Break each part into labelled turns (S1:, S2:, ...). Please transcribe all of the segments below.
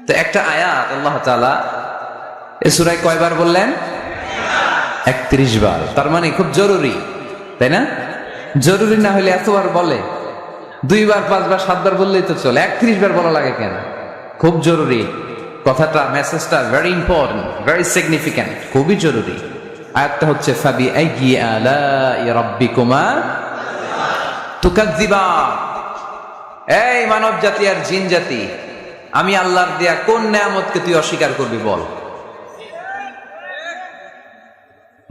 S1: তো একটা আয়াত আল্লাহ তাআলা এই সূরায় কয়বার বললেন? 31 বার। তার মানে খুব জরুরি, তাই না? জরুরি না হলে এতবার বলে? 2 বার 5 বার 7 বার বললেই তো চলে, 31 বার বলা লাগে কেন? খুব জরুরি কথাটা, মেসেজটা ভেরি ইম্পর্টেন্ট, ভেরি সিগনিফিক্যান্ট, খুবই জরুরি। আয়াতটা হচ্ছে ফাবি আইয়ি আলাই রাব্বিকুমা তুকাজ্জিবান। এই মানব জাতি আর জিন জাতি, আমি আল্লাহর দেয়া কোন নেয়ামতকে তুই অস্বীকার করবি বল?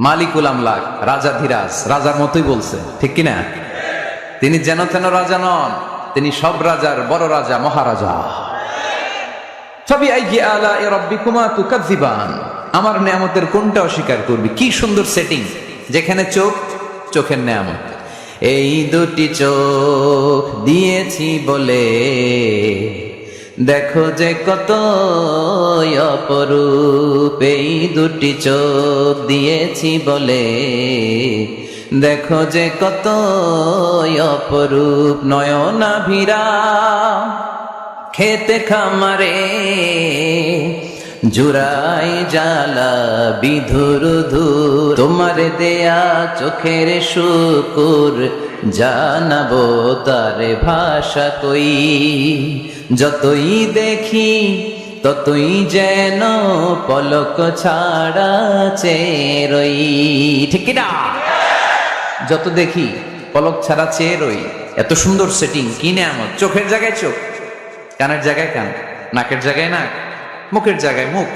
S1: মালিকুল আমলাক, রাজা ধীরাজ, রাজার মতোই বলছে, ঠিক কিনা? তিনি যেন তেন রাজা নন, তিনি সব রাজার বড় রাজা, মহারাজা। ফাবি আইয়ি আলাই রাব্বিকুমা তুকাজ্জিবান, আমার নেয়ামতের কোনটা অস্বীকার করবি? কি সুন্দর সেটিং, যেখানে চোখ, চোখের নেয়ামত। এই দুটি চোখ দিয়েছি বলে দেখো যে কত অপরূপ, এই দুটি চোখ দিয়েছি বলে দেখো যে কত অপরূপ। নয়নাভিরা খেতে খামারে জুড়াই জালা বিধুরধুর, তোমার দেয়া চোখের শুকুর জানাবো তার ভাষা কই। যতই দেখি ততই যেন পলক ছাড়া চেয়ে রই, ঠিক কি না? যত দেখি পলক ছাড়া চেয়ে রই। এত সুন্দর সেটিং, কি নেয়ামত! চোখের জায়গায় চোখ, কানের জায়গায় কান, নাকের জায়গায় নাক, মুখের জায়গায় মুখ,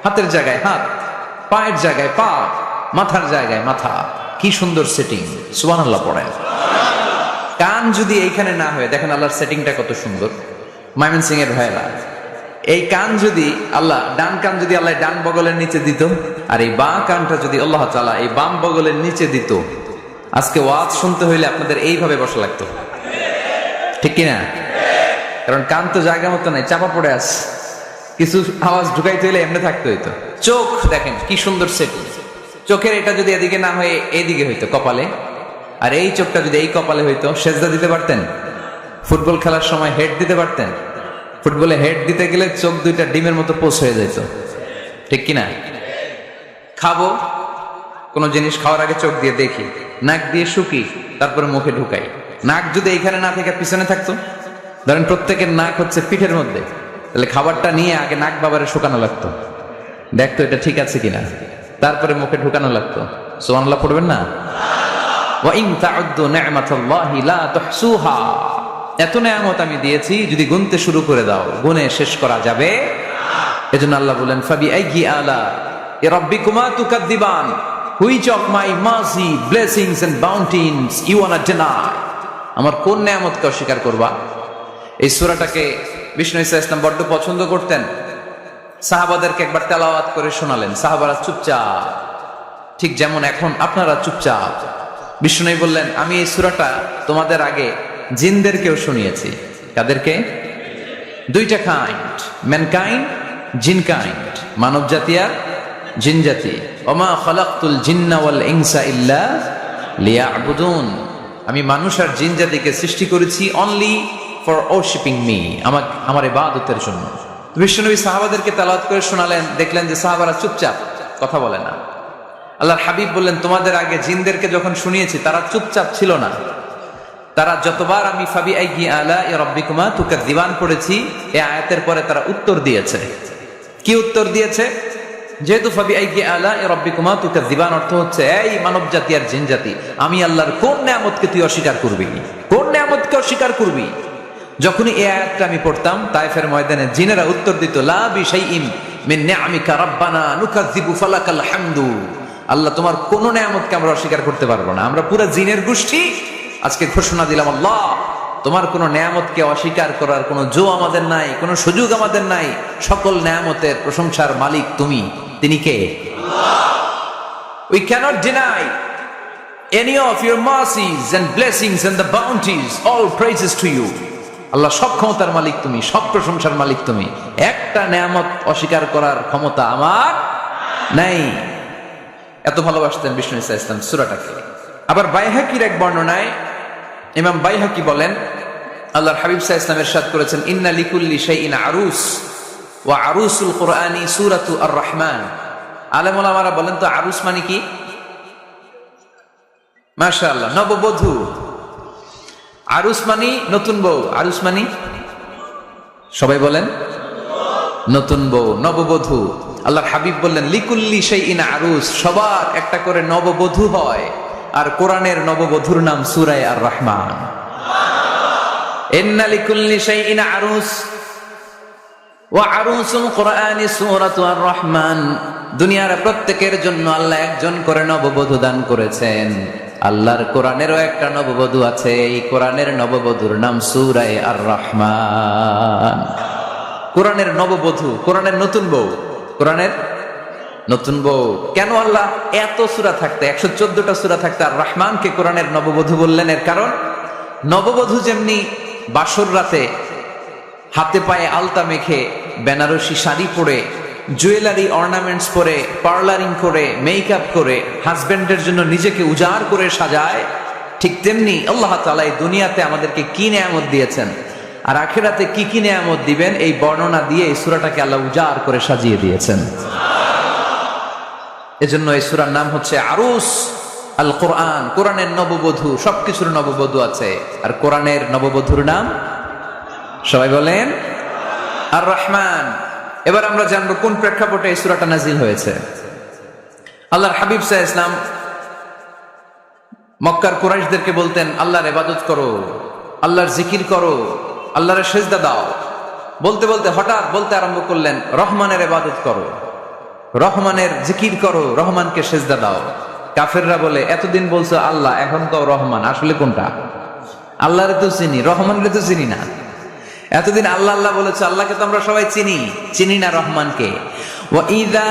S1: হাতের জায়গায় হাত, পায়ের জায়গায় পা, মাথার জায়গায় মাথা। কি সুন্দর সেটিং, সুবহানাল্লাহ পড়েন। কান যদি এইখানে না হয়, দেখেন আল্লাহর সেটিংটা কত সুন্দর। ময়মনসিংহ এর ভাইরা, এই কান যদি আল্লাহ, ডান কান যদি আল্লাহ ডান বগলের নিচে দিত, আর এই বাঁ কানটা যদি আল্লাহ তাআলা এই বাম বগলের নিচে দিত, আজকে ওয়াজ শুনতে হইলে আপনাদের এইভাবে বসা লাগতো, ঠিক কিনা? কারণ কান তো জায়গা মতো নাই, চাপা পড়ে আছে, কিছু আওয়াজ ঢুকাইতে হইলে এমনি থাকতে হইতো। চোখ দেখেন কি সুন্দর সেটিং। চোখের এটা যদি এদিকে না হয়ে এইদিকে হইতো কপালে, আর এই চোখটা যদি এই কপালে হইতো, সেজদা দিতে পারতেন? ফুটবল খেলার সময় হেড দিতে পারতেন? ফুটবলে হেড দিতে গেলে চোখ দুইটা ডিমের মতো পোষ হয়ে যেত, ঠিক কিনা? খাবো কোনো জিনিস খাওয়ার আগে চোখ দিয়ে দেখি, নাক দিয়ে শুকি, তারপরে মুখে ঢুকাই। নাক যদি এইখানে না থেকে পিছনে থাকতো, ধরেন প্রত্যেকের নাক হচ্ছে পিঠের মধ্যে, তাহলে খাবারটা নিয়ে আগে নাক বাবারে শুকানো লাগতো, দেখতো এটা ঠিক আছে কিনা, তারপরে মুখে ঢুকানো লাগতো। সুবহানাল্লাহ পড়বেন না? ওয়া ইন তাউদ্দু নি'মাতাল্লাহি লা তুহসুহা, এত নেয়ামত আমি দিয়েছি, যদি গুনতে শুরু করে দাও গুনে শেষ করা যাবে। এজন্য আল্লাহ বলেন ফাবি আইয়ি আলা রাব্বিকুমা তুকাদ্দিবান, which of my mercy, blessings and bounties you want to deny, আমার কোন নেয়ামতকে অস্বীকার করবা? এই সূরাটাকে বিষ্ণু ঈসা ইসলাম বড্ড পছন্দ করতেন। সাহাবাদেরকে একবার তেলাওয়াত করে শোনালেন, সাহাবারা চুপচাপ, ঠিক যেমন এখন আপনারা চুপচাপ। বিষ্ণু বললেন, আমি এই সূরাটা তোমাদের আগে জিনদেরকেও শুনিয়েছি। কাদেরকে? দুইটা কাইন্ড, ম্যানকাইন্ড, জিন কাইন্ড, মানব জাতি আর জিন জাতি। ওমা খালাকতুল জিন্না ওয়াল ইনসা ইল্লা লিয়াবুদুন, আমি মানুষ আর জিন জাতিকে সৃষ্টি করেছি অনলি ফর ওরশিপিং মি, আমার ইবাদতের জন্য। বিশ্বনবী সাহাবাদেরকে তেলাওয়াত করে শোনালেন, দেখলেন যে সাহাবারা চুপচাপ, কথা বলে না। আল্লাহর হাবিব বললেন, তোমাদের আগে জিনদেরকে যখন শুনিয়েছি তারা চুপচাপ ছিল না, তারা যতবার আমি ফাবি আইয়ি আলাই রাব্বিকুমা তুকাদ্দিবান পড়েছি, এই আয়াতের পরে তারা উত্তর দিয়েছে। কি উত্তর দিয়েছে? যেহেতু ফাবি আইয়ি আলাই রাব্বিকুমা তুকাদ্দিবান অর্থ হচ্ছে, এই মানব জাতি আর জিন জাতি, আমি আল্লাহর কোন নেয়ামতকে তুই অস্বীকার করবি? কোন নেয়ামতকে অস্বীকার করবি? যখনই এই আয়াতটা আমি পড়তাম, তায়েফের ময়দানে জিনেরা উত্তর দিত, লা বিশাইইন মিন নিআমিকা রাব্বানা নুকাযযিবু ফালাকাল হামদু, আল্লাহ তোমার কোন নেয়ামতকে আমরা অস্বীকার করতে পারবো না। আমরা পুরো জিনের গোষ্ঠী আজকে ঘোষণা দিলাম, আল্লাহ তোমার কোন নেয়ামতকে অস্বীকার করার কোন জো আমাদের নাই, কোন সুযোগ আমাদের নাই। সকল নেয়ামতের প্রশংসার মালিক তুমি। তিনি কে? আল্লাহ। We cannot deny any of your mercies and blessings and the bounties, all praises to you. আল্লাহ সব ক্ষমতার মালিক তুমি, সব প্রশংসার মালিক তুমি। একটা নেয়ামত অস্বীকার করার ক্ষমতা আমার নাই। এত ভালোবাসতেন বিষ্ণু ঈসা ইসলাম সূরাটাকে। আবার বাইহাকির এক বর্ণনায় ইমাম বাইহাকি বলেন, আল্লাহর হাবিব সাল্লাল্লাহু আলাইহি ওয়াসাল্লাম ইরশাদ করেছেন, ইন্না লিকুল্লি শাইইন আরুস ওয়া আরুসুল কোরআনি সূরাতু আর রহমান। আলেম ওলামারা বলেন তো আরুস মানে কি? মাশাআল্লাহ, নববধূ। আরুস মানে নতুন বউ, আরুস মানে সবাই বলেন নতুন বউ, নববধূ। আল্লাহর হাবিব বললেন লিকুল্লি শাইইন আরুস, সবার একটা করে নববধূ হয়। আর কোরআনের নববধূর নাম সূরা আর রহমান। ইন্না লিকুল্লি শাইইন আরুস ওয়া আরুসুল কোরআনি সূরাতু আর রহমান। দুনিয়ার প্রত্যেকের জন্য আল্লাহ একজন করে নববধূ দান করেছেন। আল্লাহর কোরআনেরও একটা নববধূ আছে, এই কোরআনের নববধূর নাম সূরা আর রহমান। কোরআনের নববধূ, কোরআনের নতুন বউ, কোরআনের নতুন বউ। কেন আল্লাহ এত সূরা থাকতে, 114টা সূরা থাকতে আর রহমানকে কোরআনের নববধূ বললেন? এর কারণ নববধূ যেমনি বাসর রাতে হাতে পায়ে আলতা মেখে, বেনারসি শাড়ি পরে, জুয়েলারি অর্নামেন্টস পরে, পার্লারিং করে, মেকআপ করে হাজবেন্ডের জন্য নিজেকে উজাড় করে সাজায়, ঠিক তেমনি আল্লাহ তাআলা এই দুনিয়াতে আমাদেরকে কি নেয়ামত দিয়েছেন আর আখিরাতে কি কি নেয়ামত দিবেন, এই বর্ণনা দিয়ে এই সূরাটাকে আল্লাহ উজাড় করে সাজিয়ে দিয়েছেন। এজন্য এই সূরার নাম হচ্ছে আরুস আল কোরআন, কোরআনের নববধূ। সবকিছুর নববধূ আছে, আর কোরআনের নববধূর নাম সবাই বলেন আর রহমান। এবার আমরা জানবো কোন প্রেক্ষাপটে এই সূরাটা নাজিল হয়েছে। আল্লাহর হাবিব সাল্লাল্লাহু আলাইহি ওয়াসাল্লাম মক্কার কুরাইশদেরকে বলতেন আল্লাহর ইবাদত করো, আল্লাহর জিকির করো, আল্লাহর সেজদা দাও। বলতে বলতে হঠাৎ বলতে আরম্ভ করলেন রহমানের ইবাদত করো, রহমানের জিকির করো, রহমানকে সেজদা দাও। কাফেররা বলে এতদিন বলছো আল্লাহ, এখন তো রহমান, আসলে কোনটা? আল্লাহরে তো চিনি, রহমানরে তো চিনি না। এতদিন আল্লাহ আল্লাহ বলেছে, আল্লাহকে তো আমরা সবাই চিনি না রহমানকে। ওয়াইযা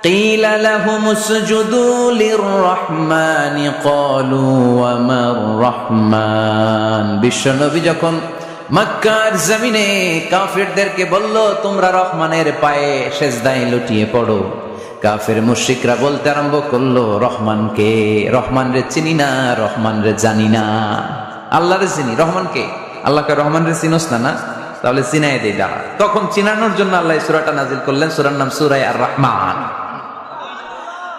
S1: কিলা লাহুম উসজুদু লিররহমানি ক্বালু ওয়া মার রহমান। বিশ্বনবী যখন মক্কার জমিনে কাফেরদেরকে বলল তোমরা রহমানের পায়ে সেজদায় লুটিয়ে পড়ো, কাফের মুশরিকরা বলতে আরম্ভ করলো রহমানকে, রহমানরে চিনি না, রহমানরে জানি না। আল্লাহরে চিনি, রহমানকে, আল্লাহকে রহমানরে চিনোস না? না, তাহলে চিনাই দেই দাঁড়া। তখন চিনানোর জন্য আল্লাহ সূরাটা নাজিল করলেন, সূরার নাম সূরা আর রহমান।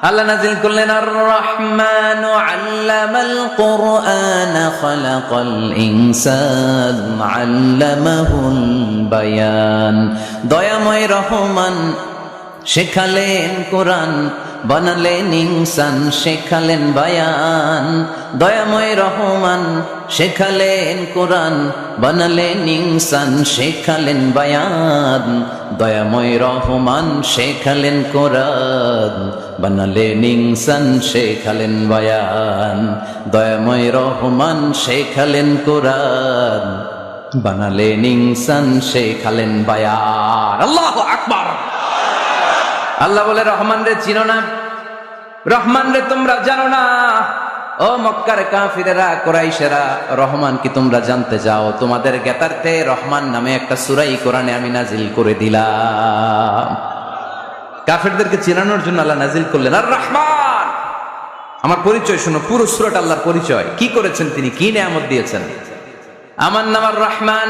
S1: আল্লাহ নাজিল করলেন আর রহমান আল্লামাল কুরআন খালাকাল ইনসান আল্লামাহুল বায়ান। দয়াময় রহমান শেখালেন কোরআন, বানালেন ইনসান, শেখালেন বায়ান। দয়াময় রহমান শেখালেন কোরআন, বানালেন ইনসান, শেখালেন বায়ান। দয়াময় রহমান শেখালেন কোরআন, বানালেন ইনসান, শেখালেন বায়ান। দয়াময় রহমান শেখালেন কোরআন, বানালেন ইনসান, শেখালেন বায়ান। আল্লাহু আকবার। আল্লাহ বলে রহমান রে চিনো না, রহমান রে তোমরা জানো না। ও মক্কার কাফিরেরা, কুরাইশেরা, রহমান কি তোমরা জানতে চাও? তোমাদের জ্ঞাতার্থে রহমান নামে একটা সূরাই কোরআনে আমি নাজিল করে দিলাম। কাফিরদেরকে চিনানোর জন্য আল্লাহ নাজিল করলেন আর রহমান। আমার পরিচয় শোনো, পুরো সূরাটা আল্লাহর পরিচয়, কি করেছেন তিনি, কি নিয়ামত দিয়েছেন। আমার নাম আর রহমান,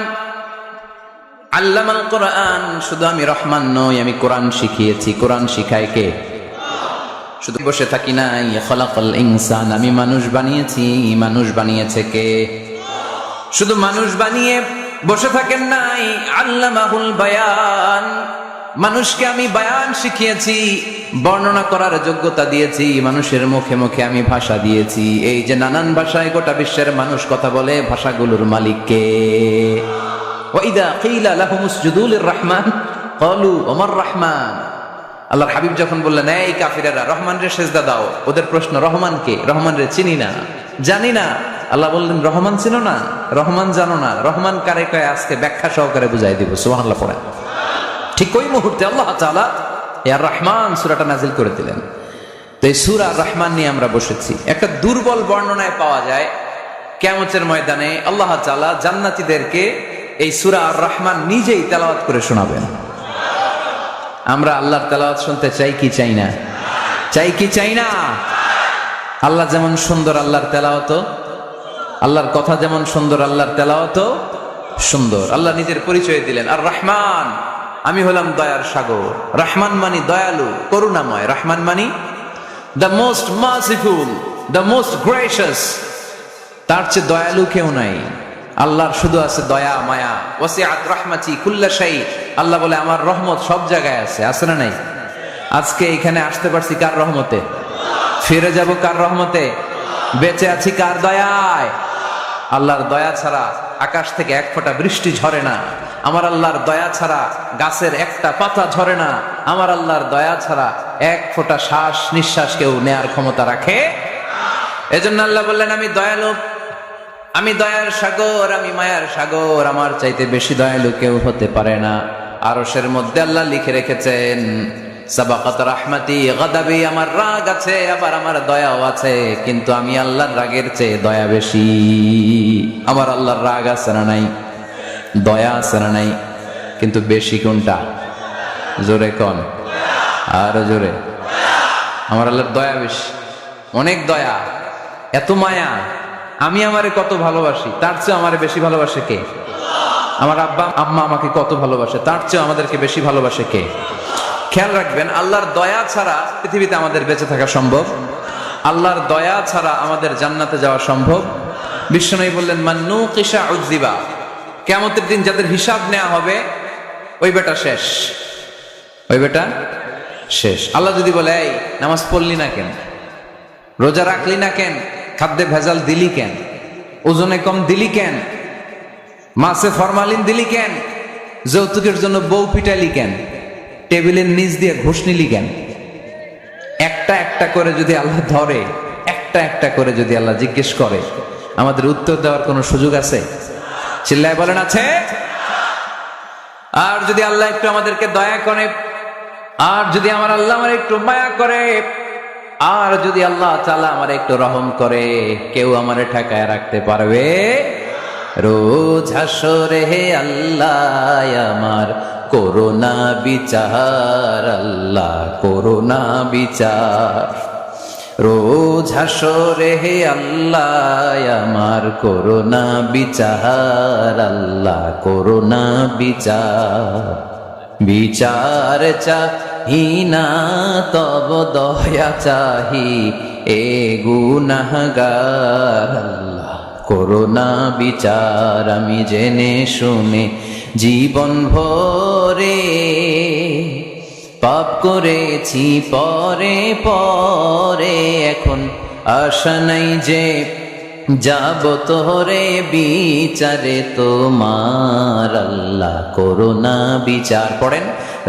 S1: আল্লামাল কোরআন। শুধু আমি রহমান নই, আমি কোরআন শিখিয়েছি। কোরআন শিখায় কে? শুধু বসে থাকি নাই। খলাকাল ইনসান, আমি মানুষ বানিয়েছি। মানুষ বানিয়েছে কে? শুধু মানুষ বানিয়ে বসে থাকেন নাই। আল্লামাহুল বায়ান, মানুষকে আমি বায়ান শিখিয়েছি, বর্ণনা করার যোগ্যতা দিয়েছি। মানুষের মুখে মুখে আমি ভাষা দিয়েছি। এই যে নানান ভাষায় গোটা বিশ্বের মানুষ কথা বলে, ভাষাগুলোর মালিক কে? ওয়াইদা কিলা লাহুম উসজুদু লিররহমান ক্বালু ওয়া মার রহমান। আল্লাহর হাবিব যখন বললেন এই কাফিরেরা রহমানরে সেজদা দাও, ওদের প্রশ্ন রহমান কে? রহমানরে চিনি না, জানি না। আল্লাহ বললেন রহমান চিনো না, রহমান জানো না, রহমান কারে কয় আজকে ব্যাখ্যা সহকারে বুঝাই দিব। সুবহানাল্লাহ পড়েন। ঠিক ওই মুহূর্তে আল্লাহ তাআলা ইয়া রহমান সূরাটা নাজিল করে দিলেন। তো এই সূরা রহমান নিয়ে আমরা বসেছি। একটা দুর্বল বর্ণনায় পাওয়া যায় কিয়ামতের ময়দানে আল্লাহ তাআলা জান্নাতীদেরকে এই সূরা আর রহমান নিজেই তেলাওয়াত করে শোনাবেন। আমরা আল্লাহর তেলাওয়াত শুনতে চাই কি চাই না? চাই কি চাই না? আল্লাহ যেমন সুন্দর, আল্লাহর তেলাওয়াত, আল্লাহর কথা যেমন সুন্দর, আল্লাহর তেলাওয়াত সুন্দর। আল্লাহ নিজের পরিচয় দিলেন আর রহমান, আমি হলাম দয়ার সাগর। রহমান মানি দয়ালু, করুণাময়। রহমান মানি the most merciful, the most gracious. তার চেয়ে দয়ালু কেউ নাই। আল্লাহর শুধু আছে দয়া মায়া। ওয়াসিআত রাহমাতি কুল্লা শাই। আল্লাহ বলে আমার রহমত সব জায়গায় আছে। আছে না নাই? আজকে এখানে আসতে পারছি কার রহমতে? ফিরে যাব কার রহমতে? বেঁচে আছি কার দয়ায়? আল্লাহর দয়া ছাড়া আকাশ থেকে এক ফোঁটা বৃষ্টি ঝরে না। আমার আল্লাহর দয়া ছাড়া গাছের একটা পাতা ঝরে না। আমার আল্লাহর দয়া ছাড়া এক ফোঁটা শ্বাস নিঃশ্বাস কেউ নেয়ার ক্ষমতা রাখে। এজন্য আল্লাহ বললেন আমি দয়ালু, আমি দয়ার সাগর, আমি মায়ার সাগর। আমার চাইতে বেশি দয়ালু কেউ হতে পারে না। আরশের মধ্যে আল্লাহ লিখে রেখেছেন সাবাকাত রাহমাতি গাদাবি। আমার রাগ আছে, আবার আমার দয়াও আছে, কিন্তু আমি আল্লাহর রাগের চেয়ে দয়া বেশি। আমার আল্লাহর রাগ আছে না নাই? দয়া আছে না নাই? কিন্তু বেশি কোনটা? জোরে কোন? আরো জোরে। আমার আল্লাহর দয়া বেশি, অনেক দয়া, এত মায়া। আমি আমারে কত ভালোবাসি, তার চেয়ে আমারে বেশি ভালোবাসে কে? আমার আব্বা আম্মা আমাকে কত ভালোবাসে, তার চেয়ে আমাদেরকে বেশি ভালোবাসে কে? খেয়াল রাখবেন, আল্লাহর দয়া ছাড়া পৃথিবীতে আমাদের বেঁচে থাকা সম্ভব। আল্লাহর দয়া ছাড়া আমাদের জান্নাতে যাওয়া সম্ভব। বিশ্বনবী বললেন মান্নু কিসা উযিবা। কিয়ামতের দিন যাদের হিসাব নেওয়া হবে ওই বেটা শেষ, ওই বেটা শেষ। আল্লাহ যদি বলে এই নামাজ পড়লি না কেন, রোজা রাখলি না কেন, খাদ্যে ভেজাল দিলি কেন, ওজনে কম দিলি কেন, মাছে ফরমালিন দিলি কেন, যৌতুকের জন্য বউ পিটালি কেন, টেবিলের নিচ দিয়ে ঘুষ নিলি কেন, একটা একটা করে যদি আল্লাহ ধরে, একটা একটা করে যদি আল্লাহ জিজ্ঞেস করে, আমাদের উত্তর দেওয়ার কোনো সুযোগ আছে? চিল্লায় বলেন আছে? আর যদি আল্লাহ একটু আমাদেরকে দয়া করে, আর যদি আমার আল্লাহ আমার একটু মায়া করে, আর যদি আল্লাহ তাআলা আমার একটু রহম করে, কেউ আমারে ঠেকায় রাখতে পারবে? রোজ হাসরে হে আল্লাহ আমার করোনা বিচার, আল্লাহ করোনা বিচার। রোজ হাসরে হে আল্লাহ আমার করোনা বিচার, আল্লাহ করোনা বিচার। বিচার চাহি না তব দয়া চাহি এ গুনাহগার, আল্লাহ করোনা বিচার। আমি জেনে শুনে জীবন ভরে পাপ করেছি পরে পরে, এখন আশা নাই যে যাব তোরে বিচারে তোমার, আল্লাহ করোনা বিচার। পড়েন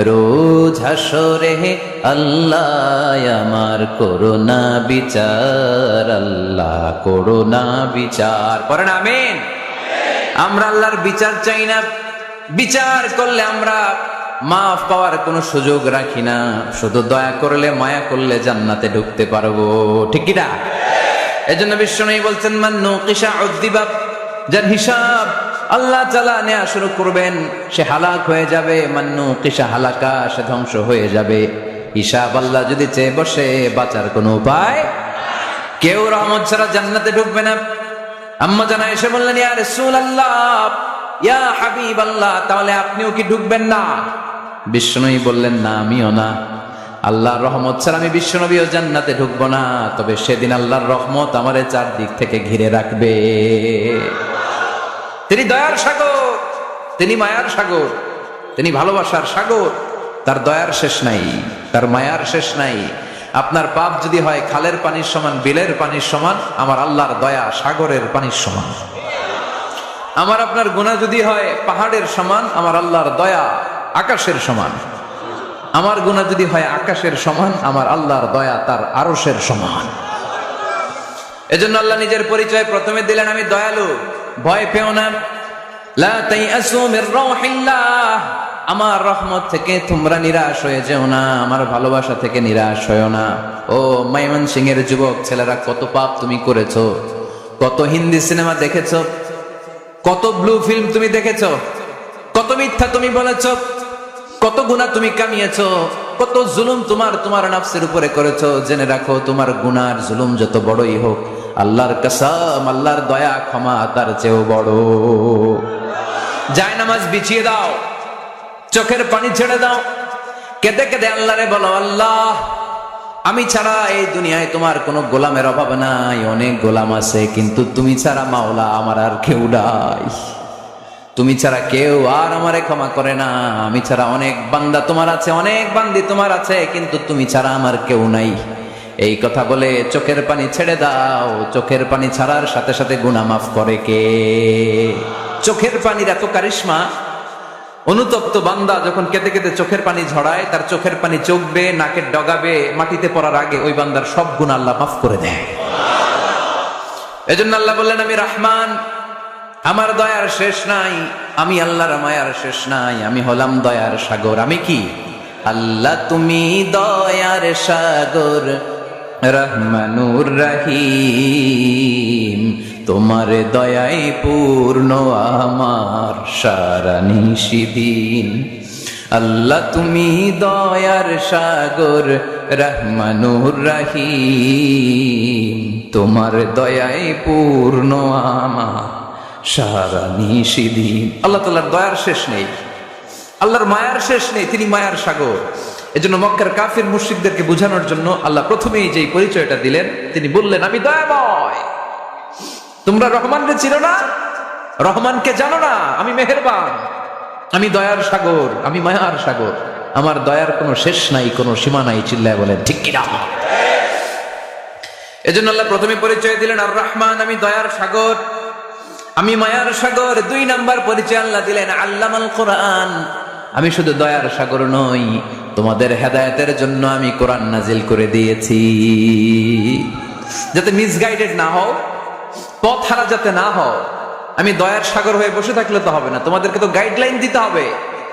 S1: রোজ হাসরে হে আল্লাহ আমার করোনা বিচার, আল্লাহ করোনা বিচার। পড়েন আমিন। আমরা আল্লাহর বিচার চাই না। বিচার করলে আমরা মাফ পাওয়ার কোনো সুযোগ রাখি না। শুধু দয়া করলে মায়া করলে জান্নাতে ঢুকতে পারবো, ঠিক কি না? এজন্য বিশ্বনবী বলছেন মান্নু কিসা উযিবা। যার হিসাব আল্লাহ তাআলা নেওয়া শুরু করবেন সে হালাক হয়ে যাবে। মান্নু কিসা হালাকা, সে ধ্বংস হয়ে যাবে। হিসাব আল্লাহ যদি চেয়ে বসে, বাঁচার কোনো উপায়? কেউ রহমত ছাড়া জান্নাতে ঢুকবে না। আম্মা জানা এসে বললেন ইয়া রাসূলুল্লাহ, ইয়া হাবিবাল্লাহ, তাহলে আপনিও কি ঢুকবেন না? বিশ্বনবী বললেন না, আমিও না। আল্লাহর রহমত ছাড়া আমি বিশ্বনবীও জান্নাতে ঢুকবো না। তবে সেদিন আল্লাহর রহমত আমারে চারদিক থেকে ঘিরে রাখবে। তিনি দয়ার সাগর, তিনি মায়ার সাগর, তিনি ভালোবাসার সাগর। তার দয়ার শেষ নাই, তার মায়ার শেষ নাই। আপনার পাপ যদি হয় খালের পানির সমান, বিলের পানির সমান, আমার আল্লাহর দয়া সাগরের পানির সমান। আমার আপনার গুনাহ যদি হয় পাহাড়ের সমান, আমার আল্লাহর দয়া আকাশের সমান। আমার গুনাহ যদি হয় আকাশের সমান, আমার আল্লাহর দয়া তার আরশের সমান। এজন্য আল্লাহ নিজের পরিচয় প্রথমে দিলেন আমি দয়ালু, ভয় পেও না। লা তাইয়াসু মির রাউহিল্লাহ, আমার রহমত থেকে তোমরা নিরাশ হয়ে যেও না, আমার ভালোবাসা থেকে নিরাশ হয়েও না। ও ময়মনসিংহের যুবক ছেলেরা, কত পাপ তুমি করেছো, কত হিন্দি সিনেমা দেখেছো, কত ব্লু ফিল্ম তুমি দেখেছো, কত মিথ্যা তুমি বলেছো, কত গুনাহ তুমি কামিয়েছো, কত জুলুম তোমার নফসের উপরে করেছো। জেনে রাখো তোমার গুনার জুলুম যত বড়ই হোক, আল্লাহর কসম, আল্লাহর দয়া ক্ষমা তার চেয়েও বড়। জায়নামাজ বিছিয়ে দাও, চোখের পানি ছেড়ে দাও, কেঁদে কেঁদে আল্লাহরে বলো, আল্লাহ আমি ছাড়া এই দুনিয়ায় তোমার কোনো গোলামের অভাব নাই, অনেক গোলাম আছে, কিন্তু তুমি ছাড়া মাওলা আমার আর কেউ নাই। তুমি ছাড়া কেউ আর আমারে ক্ষমা করে না। আমি ছাড়া অনেক বান্দা তোমার আছে, অনেক বান্দি তোমার আছে, কিন্তু তুমি ছাড়া আমার কেউ নাই। এই কথা বলে চোখের পানি ছেড়ে দাও। চোখের পানি ছাড়ার সাথে সাথে গুনাহ মাফ করে কে? চোখের পানির এত কারিশমা, অনুতপ্ত বান্দা যখন কেঁদে কেঁদে চোখের পানি ঝরায়, তার চোখের পানি চোখ বেয়ে নাকের ডগাবে মাটিতে পড়ার আগে ওই বান্দার সব গুনাহ আল্লাহ মাফ করে দেয়। এজন্য আল্লাহ বললেন, আমি রহমান, আমার দয়ার শেষ নাই। আমি আল্লাহর মায়ার শেষ নাই। আমি হলাম দয়ার সাগর। আমি কি? আল্লাহ তুমি দয়ার সাগর, রহমানুর রহিম, তোমার দয়ায় পূর্ণ আমার সারা নিশিদিন। আল্লাহ তুমি দয়ার সাগর, রহমানুর রহিম, তোমার দয়ায় পূর্ণ আমার সারা নিশিদিন। আল্লাহ তাআলার দয়ার শেষ নেই, আল্লাহর মায়ার শেষ নেই, তিনি মায়ার সাগর। এজন্য মক্কার কাফির মুশরিকদেরকে বোঝানোর জন্য আল্লাহ প্রথমেই যে পরিচয়টা দিলেন, তিনি বললেন, আমি দয়াময়। তোমরা রহমানকে চিনো না, রহমানকে জানো না? আমি মেহেরবান, আমি দয়ার সাগর, আমি মায়ার সাগর। আমার দয়ার কোনো শেষ নাই, কোনো সীমা নাই। চিল্লায় বলেন ঠিক কিনা? এজন্য আল্লাহ প্রথমে পরিচয় দিলেন আর রহমান, আমি দয়ার সাগর, আমি মায়ার সাগর। 2 নাম্বার পরিচয় আল্লাহ দিলেন আল্লামাল কোরআন, আমি শুধু দয়ার সাগর নই, তোমাদের হেদায়েতের জন্য আমি কোরআন নাজিল করে দিয়েছি, যাতে মিসগাইডেড না হও, পথ হারা যাতে না হও। আমি দয়ার সাগর হয়ে বসে থাকলে তো হবে না, তোমাদেরকে তো গাইডলাইন দিতে হবে,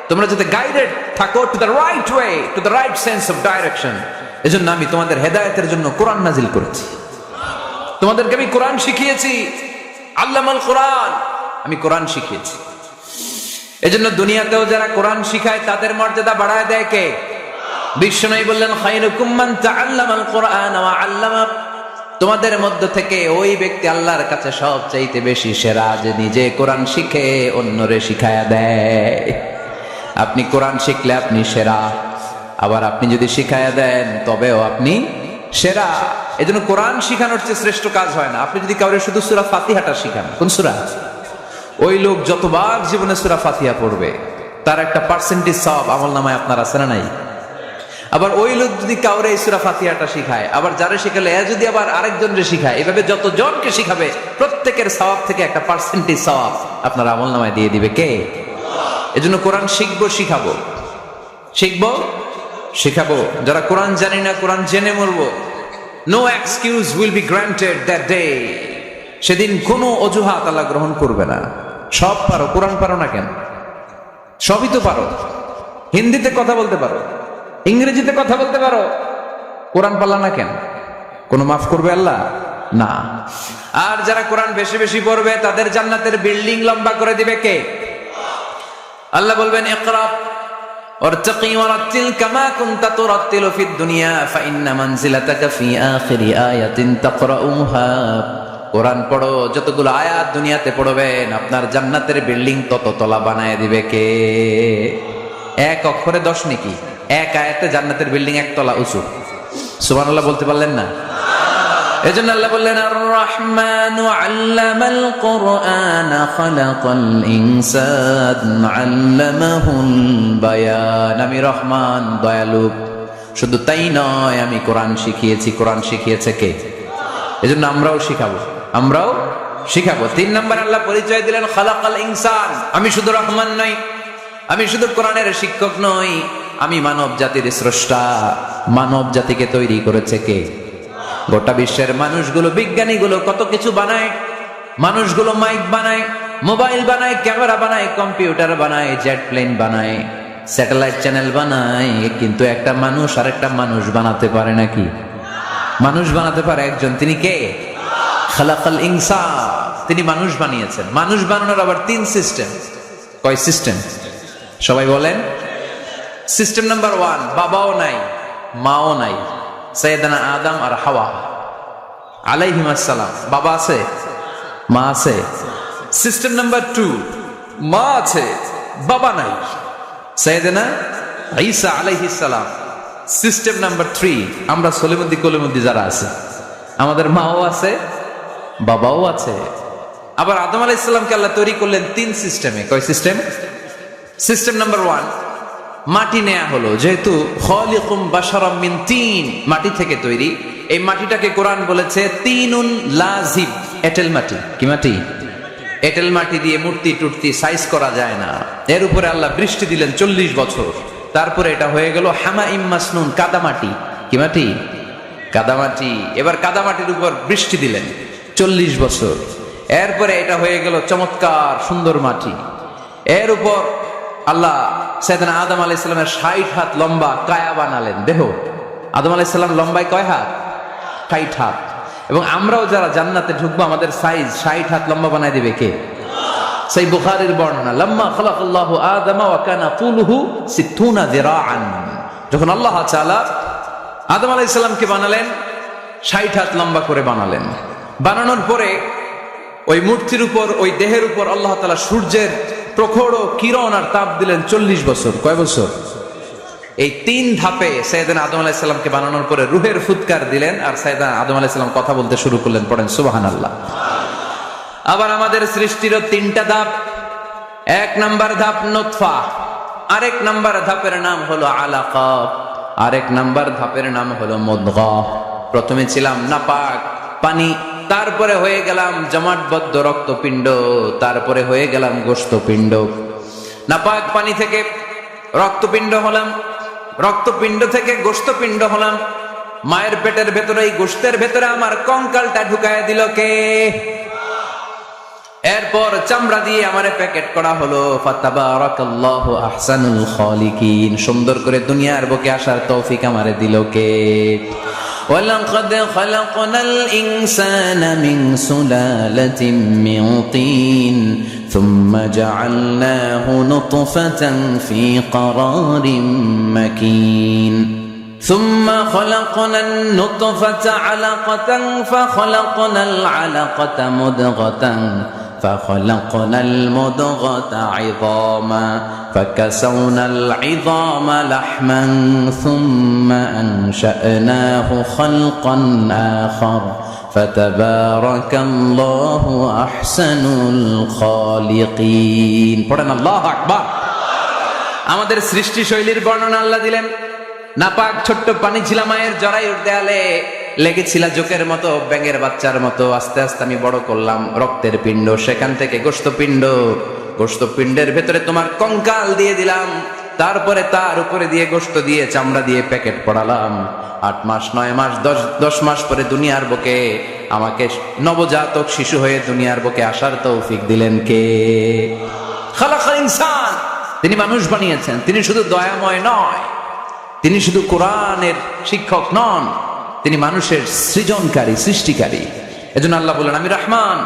S1: তোমরা যাতে গাইডেড থাকো to the right way, to the right sense of direction. এজন্য আমি তোমাদের হেদায়েতের জন্য কোরআন নাজিল করেছি, তোমাদেরকে আমি কোরআন শিখিয়েছি। আল্লামাল কোরআন, আমি কোরআন শিখিয়েছি। এজন্য দুনিয়াতেও যারা কোরআন শিখায় তাদের মর্যাদা বাড়ায় দেয় কে? বিশ্বনবী বললেন, খায়রুকুম মান তাআল্লামাল কোরআন ওয়া আল্লামা, তোমাদের মধ্য থেকে ওই ব্যক্তি আল্লাহর কাছে সবচাইতে বেশি সেরা, যে নিজে কোরআন শিখে অন্যরে শিখায়া দেয়। আপনি কোরআন শিখলে আপনি সেরা, আবার আপনি যদি শিখায়া দেন তবেও আপনি সেরা। এজন্য কোরআন শিখানোর চেয়ে শ্রেষ্ঠ কাজ হয় না। আপনি যদি কাউরে শুধু সূরা ফাতিহাটা শিখান, কোন সূরা? ওই লোক যতবার জীবনে সূরা ফাতিহা পড়বে তার একটা পার্সেন্টেজ সওয়াব আমলনামায় আপনার আছে না নাই? আবার ওই লোক যদি কাউরে এই সূরা ফাতিহাটা শিখায়, আবার যারা শিখালে যদি আবার আরেকজনকে শিখায়, এভাবে যতজনকে শিখাবে প্রত্যেকের সওয়াব থেকে একটা পার্সেন্টেজ সওয়াব আপনার আমলনামায় দিয়ে দিবে কে? এজন্য কোরআন শিখবো, শিখাবো, শিখবো, শিখাবো। যারা কোরআন জানি না, কোরআন জেনে মরবো। No excuse will be granted that day. সেদিন কোনো অজুহাত আল্লাহ গ্রহণ করবে না। সব পারো, কোরআন পারো না কেন? সবই তো পারো। হিন্দিতে কথা বলতে পারো, ইংরেজিতে কথা বলতে পারো, কোরআন পারলা না কেন? কোনো মাফ করবে আল্লাহ? না। আর যারা কোরআন বেশি বেশি পড়বে তাদের জান্নাতের বিল্ডিং লম্বা করে দিবে কে? আল্লাহ বলবেন, ইকরা ওয়ারতাকি ওয়ারাতিল কামা কুনতা তুরাতিলু ফিদ দুনিয়া ফাইন্না মানজিলাতাকা ফি আখিরি আয়াতিন তাকরাউহা। কোরআন পড়ো, যতগুলো আয়াত দুনিয়াতে পড়বেন আপনার জান্নাতের বিল্ডিং তত তলা বানায় দিবে কে? এক অক্ষরে 10 নেকি, এক আয়াতে জান্নাতের বিল্ডিং 1 তলা উঁচু। সুবহানাল্লাহ বলতে পারলেন না? এজন্য আল্লাহ বললেন, আর রহমানু আল্লামাল কোরআন খালাকাল ইনসান আল্লামাহুল বায়ান। আমি রহমান, দয়ালু। শুধু তাই নয়, আমি কোরআন শিখিয়েছি। কোরআন শিখিয়েছে কে? এজন্য আমরাও শিখাবো, আমরাও শিখাবো। 3 নাম্বার আল্লাহ পরিচয় দিলেন খালাকাল ইনসান, আমি শুধু রহমান নই, আমি শুধু কোরআনের শিক্ষক নই, আমি মানব জাতির স্রষ্টা। মানব জাতিকে তৈরি করেছে কে? গোটা বিশ্বের মানুষগুলো, বিজ্ঞানীগুলো কত কিছু বানায়। মানুষগুলো মাইক বানায়, মোবাইল বানায়, ক্যামেরা বানায়, কম্পিউটার বানায়, জেট প্লেন বানায়, স্যাটেলাইট চ্যানেল বানায়, কিন্তু একটা মানুষ আর একটা মানুষ বানাতে পারে নাকি? মানুষ বানাতে পারে একজন, তিনি কে? খালাকাল ইনসান, তিনি মানুষ বানিয়েছেন। মানুষ বানানোর আবার 3 সিস্টেম। কয় সিস্টেম? সবাই বলেন। সিস্টেম নাম্বার 1, বাবাও নাই, মাও নাই। সাইয়েদানা আদম আর হাওয়া আলাইহিস সালাম, বাবা আছে, মা আছে। সিস্টেম নাম্বার 2, মা আছে, বাবা নাই। সাইয়েদনা ঈসা আলাইহিস সালাম। সিস্টেম নাম্বার 3, আমরা সলিমুদ্দি কলিমুদ্দি যারা আছে, আমাদের মাও আছে, বাবাও আছে। আবার আদম আলাইহিস সালামকে আল্লাহ তৈরি করলেন 3 সিস্টেমে। কয় সিস্টেম? সিস্টেম নাম্বার 1, মাটি নেয়া হলো, যেহেতু খালিকুম বাশারাম মিন তিন, মাটি থেকে তৈরি। এই মাটিটাকে কোরআন বলেছে তিনুন লাজিব, এঁটেল মাটি। কি মাটি? এঁটেল মাটি দিয়ে মূর্তি টুর্তি সাইজ করা যায় না। এর উপরে আল্লাহ বৃষ্টি দিলেন 40 বছর, তারপরে এটা হয়ে গেল হামাইম মাসনুন, কাদামাটি। কি মাটি? কাদামাটি। এবার কাদামাটির উপর বৃষ্টি দিলেন 40 বছর, এরপরে এটা হয়ে গেল চমৎকার সুন্দর মাটি। এর উপর আল্লাহ সাইয়েদনা আদম আলাইহিস সালামের 60 হাত লম্বা কায়া বানালেন, দেহ। আদম আলাইহিস সালাম লম্বায় কয় হাত? 60 হাত। এবং আমরাও যারা জান্নাতে ঢুকবো আমাদের সাইজ 60 হাত লম্বা বানায় দিবে কে? সেই বুখারীর বর্ণনা, লাম্মা খালাকাল্লাহু আদামা ওয়া কানা তুলুহু 60 যিরাআন। যখন আল্লাহ তাআলা আদম আলাইহিস সালামকে বানালেন 60 হাত লম্বা করে বানালেন। বানানোর পরে ওই মূর্তির উপর, ওই দেহের উপর আল্লাহ তাআলা সূর্যের প্রখর কিরণ আর তাপ দিলেন 40 বছর। কয় বছর? এই 3 ধাপে সাইয়েদনা আদম আলাইহিস সালামকে বানানোর পরে রূহের ফুৎকার দিলেন, আর সাইয়েদনা আদম আলাইহিস সালাম কথা বলতে শুরু করলেন। পড়েন সুবহানাল্লাহ। আবার আমাদের সৃষ্টিরও 3টা ধাপ। 1 নাম্বার ধাপ নুতফা, আরেক নাম্বার ধাপের নাম হলো আলাকা, আরেক নাম্বার ধাপের নাম হলো মুদগা। প্রথমে ছিলাম নাপাক পানি, তারপরে হয়ে গেলাম জমাটবদ্ধ রক্তপিণ্ড, তারপরে হয়ে গেলাম গোশতপিণ্ড। নাপাক পানি থেকে রক্তপিণ্ড হলাম, রক্তপিণ্ড থেকে গোশতপিণ্ড হলাম। মায়ের পেটের ভেতরে, এই গোশতের ভেতরে আমার কঙ্কালটা ঢুকায় দিল কে? এরপর চামড়া দিয়ে আমারে প্যাকেট করা হলো। ফাতাবারাকাল্লাহু আহসানুল খালিকিন। সুন্দর করে দুনিয়ার বুকে আসার তৌফিক আমারে দিল কে? ওয়ালাকাদ খালাকনাল ইনসানা মিন সুলালাতিন মিন তিন সুম্মা জাআলনাহু নুতফাতান ফি ক্বারারিন মাকিন ثم خلقنا النطفة علقة فخلقنا العلقة مضغة فخلقنا المضغة عظاما فكسونا العظام لحما ثم أنشأناه خلقا آخر فتبارك الله أحسن الخالقين. পড়েন আল্লাহু আকবার। আমাদের সৃষ্টি শৈলীর বর্ণনা আল্লাহ দিলেন। নাপাক ছোট্ট পানি ছিল মায়ের জরায়ুর দেয়ালে, লেগেছিল জোকের মতো, ব্যাঙের বাচ্চার মতো। আস্তে আস্তে আমি বড় করলাম রক্তের পিণ্ড, সেখান থেকে গোশতপিণ্ড, গোশতপিণ্ডের ভেতরে তোমার কঙ্কাল দিয়ে দিলাম, তারপরে তার উপরে দিয়ে গোশত দিয়ে চামড়া দিয়ে প্যাকেট পড়ালাম। 8 মাস 9 মাস 10 মাস পরে দুনিয়ার বুকে আমাকে নবজাতক শিশু হয়ে দুনিয়ার বুকে আসার তৌফিক দিলেন কে? খালাকাল ইনসান। তিনি মানুষ বানিয়েছেন। তিনি শুধু দয়াময় নয়, তিনি শুধু কোরআনের শিক্ষক নন, তিনি মানুষের সৃজনকারী, সৃষ্টিকারী। এজন্য আল্লাহ বলেন, আমি রহমান,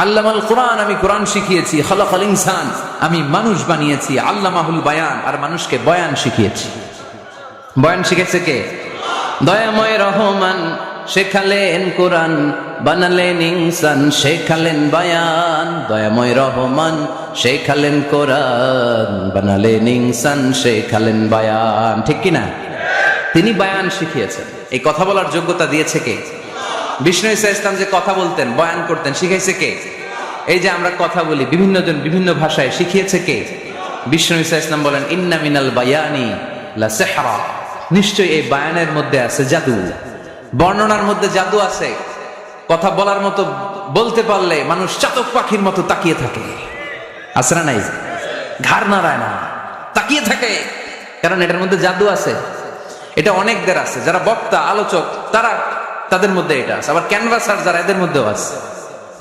S1: আল্লামাল কোরআন, আমি কোরআন শিখিয়েছি। খালাকাল ইনসান, আমি মানুষ বানিয়েছি। আল্লামাহুল বায়ান, আর মানুষকে বয়ান শিখিয়েছি। বয়ান শিখেছে কে? দয়াময় রহমান শেখালেন কোরআন, বানালেন ইনসান, শেখালেন বায়ান। দয়াময় রহমান শেখালেন কোরআন, বানালেন ইনসান, শেখালেন বায়ান। ঠিক কিনা? তিনি বায়ান শিখিয়েছেন। এই কথা বলার যোগ্যতা দিয়েছে কে? বিষ্ণু ঈসা ইসলাম যে কথা বলতেন, বয়ান করতেন, শিখাইছে কে? এই যে আমরা কথা বলি বিভিন্ন জন বিভিন্ন ভাষায়, শিখিয়েছে কে? বিষ্ণু ঈসা ইসলাম বলেন, ইন্না মিনাল বায়ানি লা সিহরা। নিশ্চয়ই এই বায়ানের মধ্যে আছে জাদু, বর্ণনার মধ্যে জাদু আছে। কথা বলার মতো, বলতে পারলে মানুষ চাতক পাখির মতো তাকিয়ে থাকে। আছে না নাই? ঘাড় নাড়ায় না, তাকিয়ে থাকে, কারণ এটার মধ্যে জাদু আছে। এটা অনেকদের আছে, যারা বক্তা আলোচক তারা, তাদের মধ্যে এটা আছে। আবার ক্যানভাসার যারা, এদের মধ্যেও আছে।